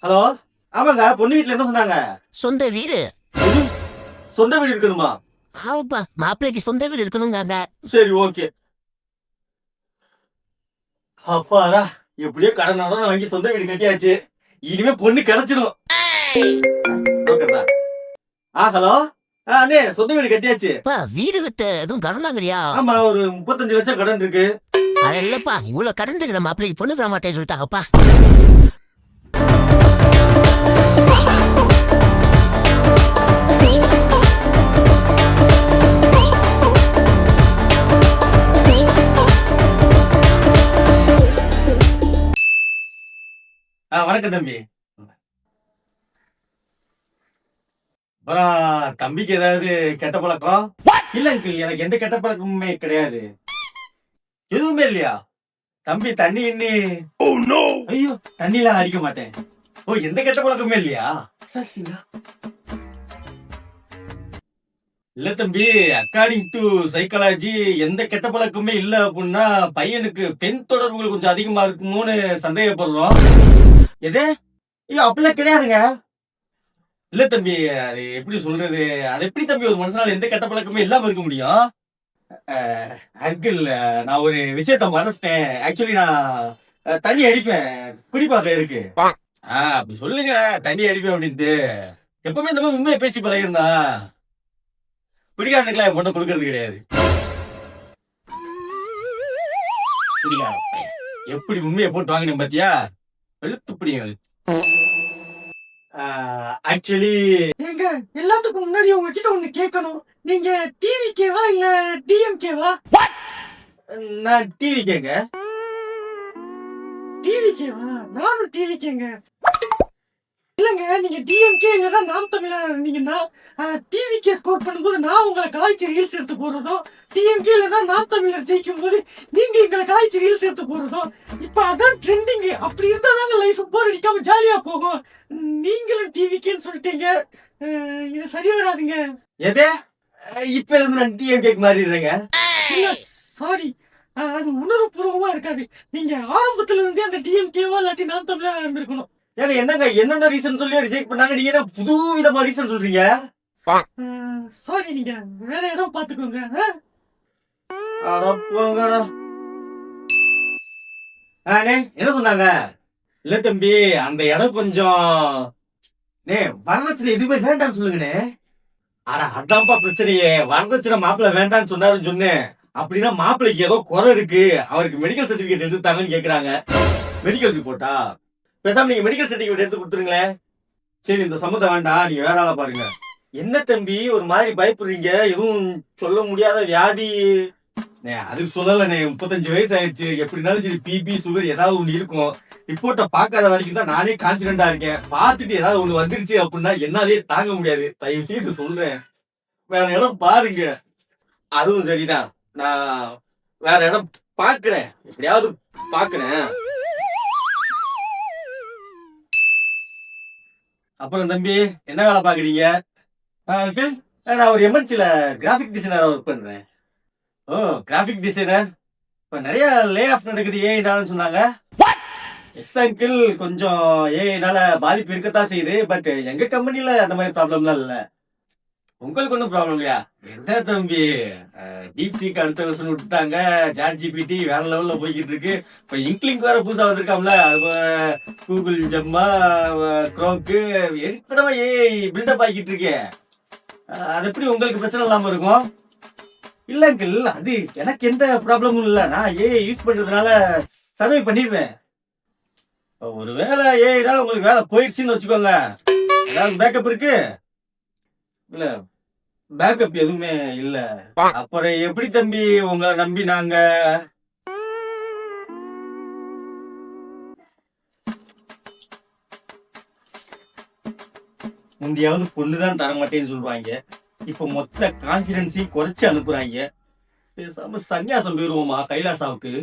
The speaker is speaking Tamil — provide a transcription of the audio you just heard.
ஹலோ. ஆமாங்க, பொண்ணு வீட்டுல என்ன சொன்னாங்க? சொந்த வீடு. எது? சொந்த வீடு இருக்கணுமா? ஆமாப்பா, மாப்பிள்ளைக்கு சொந்த வீடு இருக்கணுங்காங்க. சரி, ஓகே. அப்பாடா, எப்படியோ கடன் வாங்கி சொந்த வீடு கட்டியாச்சு. இனிமே பொண்ணு கிடைச்சிடும். ஹலோ. அண்ணே, சொந்த வீடு கட்டியாச்சு. வீடு கட்ட எதுவும் கடனாங்கறியா? ஆமா, ஒரு 35 லட்சம் கடன் இருக்கு. அது இல்லப்பா, இவ்வளவு கடன் இருக்கிற மாப்பிள்ளைக்கு பொண்ணு தர மாட்டேன்னு சொல்லிட்டாங்கப்பா. வணக்கம் தம்பி. அப்புறம் தம்பிக்கு ஏதாவது கெட்ட பழக்கம்? இல்ல அங்கிள், எனக்கு எந்த கெட்ட பழக்கமுமே கிடையாது. எதுவுமே இல்லையா? தம்பி தண்ணி இன்னி ஐயோ, தண்ணிலாம் அடிக்க மாட்டேன். ஓ, எந்த கெட்ட பழக்கமே இல்லையா? சரிங்களா? இல்ல தம்பி, அக்கார்டிங் டு சைக்காலஜி எந்த கெட்ட பழக்கமே இல்ல அப்படின்னா பையனுக்கு பெண் தொடர்புகள் கொஞ்சம் அதிகமா இருக்குமோன்னு சந்தேகப்படுறோம். எது? ஐயோ, அப்படிலாம் கிடையாதுங்க. இல்ல தம்பி, அது எப்படி சொல்றது? அது எப்படி தம்பி ஒரு மனுஷனால எந்த கெட்ட பழக்கமே இல்லாம இருக்க முடியும்? அங்கிள், நான் ஒரு விஷயத்த மறந்துட்டேன். ஆக்சுவலி நான் தண்ணி அடிப்பேன். குடிப்பாக்க இருக்கு. அப்படி சொல்லுங்க, தண்ணி அடிப்பேன் அப்படின்ட்டு. எப்பவுமே இந்த மாதிரி உண்மையை பேசி பழகிருந்தா குடிகாரனுக்குலாம் என் பொண்ணை கொடுக்கறது கிடையாது. குடிகார பையன். எப்படி உண்மையை போட்டு வாங்கினேன் பாத்தியா? வெளுத்து பிடிங்க வெளுத்து. ஆக்சுவலி ஏங்க, எல்லாத்துக்கும் முன்னாடி உங்ககிட்ட ஒண்ணு கேட்கணும். நீங்க டிவிகேவா இல்ல டிஎம்கேவா? நான் டிவி கேங்க. டிவிகேவா? நானும் டிவிகேங்க. இல்லங்க, நீங்க டிஎம்கே இல்லனா நாம் தமிழர் இருந்தீங்கன்னா டிவிகே ஸ்கோர் பண்ணும்போது நான் உங்களை கலாய்ச்சி ரீல்ஸ் எடுத்து போறதும், டிஎம்கே இல்லனா நாம் தமிழர் ஜெயிக்கும் போது நீங்க எங்களை கலாய்ச்சி ரீல்ஸ் எடுத்து போறதும் இப்ப அதான் ட்ரெண்டிங். அப்படி இருந்தா தாங்க லைஃப் போர் அடிக்காம ஜாலியா போகும். நீங்களும் டிவிகேன்னு சொல்லிட்டீங்க, இது சரி வராதுங்க. எதே? இப்ப இருந்து நான் டிஎம்கேக்கு மாறிடுறேங்க. இல்ல, சாரி, அது உணர்வுபூர்வமா இருக்காது. நீங்க ஆரம்பத்துல இருந்தே அந்த டிஎம்கேவா இல்லாட்டி நாம் தமிழரா இருந்திருக்கணும். ஏங்க, என்னங்க என்னென்ன ரீசன் சொல்லி ரிஜெக்ட் பண்ணாங்க? நீங்க என்ன புது விதமா ரீசன் சொல்றீங்க? சாரி, நீங்க வேற இடம் பாத்துக்கோங்க. அட போங்கடா. அண்ணே, என்ன சொன்னாங்க? இல்ல தம்பி, அந்த இடம் கொஞ்சம் வரதட்சணை எதுவுமே வேண்டாம்னு சொல்லுங்கண்ணே. அட அதான்ப்பா பிரச்சனையே. வரதட்சணை மாப்பிள்ள வேண்டாம்னு சொன்னாருன்னு சொன்னேன். அப்படின்னா மாப்பிள்ளைக்கு ஏதோ குறை இருக்கு, அவருக்கு மெடிக்கல் சர்டிபிகேட் எடுத்துட்டாங்கன்னு கேக்குறாங்க. மெடிக்கல் ரிப்போர்ட்டா? பேசாம நீங்க மெடிக்கல் சர்டிபிகேட் எடுத்து கொடுத்துருங்களேன். சரி, இந்த சம்மந்தம் வேண்டாம், நீங்க வேற ஆளா பாருங்க. என்ன தம்பி ஒரு மாதிரி பயப்படுறீங்க? எதுவும் சொல்ல முடியாத வியாதி? அதுக்கு சொல்லலண்ணே, 35 வயசு ஆயிடுச்சு. எப்படினாலும் சரி பிபி சுகர் ஏதாவது ஒண்ணு இருக்கும். ரிப்போர்ட்டை பார்க்காத வரைக்கும் தான் நானே கான்பிடண்டா இருக்கேன். பார்த்துட்டு ஏதாவது ஒண்ணு வந்துருச்சு அப்படின்னா என்னாலே தாங்க முடியாது. தயவு செய்து சொல்றேன், வேற இடம் பாருங்க. அதுவும் சரிதான், நான் வேற இடம் பாக்குறேன், எப்படியாவது பாக்குறேன். அப்புறம் தம்பி, என்ன வேலை பாக்குறீங்க? நான் ஒரு எம்என்சில கிராஃபிக் டிசைனரா ஒர்க் பண்றேன். ஓ, கிராஃபிக் டிசைனர். இப்ப நிறைய லே ஆஃப் நடக்குது ஏஐனால சொன்னாங்க. எஸ் அங்கிள், கொஞ்சம் ஏஐனால பாதிப்பு இருக்கத்தான் செய்யுது. பட் எங்க கம்பெனில அந்த மாதிரி ப்ராப்ளம்லாம் இல்ல. உங்களுக்கு ஒன்றும் ப்ராப்ளம் இல்லையா? என்ன தம்பி, டீப் சீக் அடுத்த வருஷம் விட்டுட்டாங்க. சாட் ஜிபிடி வேற லெவல்ல போய்கிட்டு இருக்கு. இப்ப இன்க்லிங்க் வேற புதுசா வந்திருக்காம்ல, அது கூகுள் ஜெம்மா குரோக்கு எரித்தனமா ஏஐ பில்டப் ஆகிட்டு இருக்கு. அது எப்படி உங்களுக்கு பிரச்சனை இல்லாம இருக்கும்? இல்ல அங்கிள், அது எனக்கு எந்த ப்ராப்ளமும் இல்ல. நான் ஏஐ யூஸ் பண்றதுனால சர்வை பண்ணிடுவேன். ஒருவேளை ஏஐனால உங்களுக்கு வேலை போயிடுச்சுன்னு வச்சுக்கோங்க, ஏதாவது பேக்கப் இருக்கு? இல்ல, பேக்கப் எதுவுமே இல்ல. அப்புறம் எப்படி தம்பி உங்களை நம்பி நாங்க? முந்தையாவது பொண்ணுதான் தர மாட்டேன்னு சொல்றாங்க, இப்ப மொத்த கான்பிடன்ஸையும் குறைச்சு அனுப்புறாங்க. பேசாம சன்னியாசம் போயிருவோமா கைலாசாவுக்கு?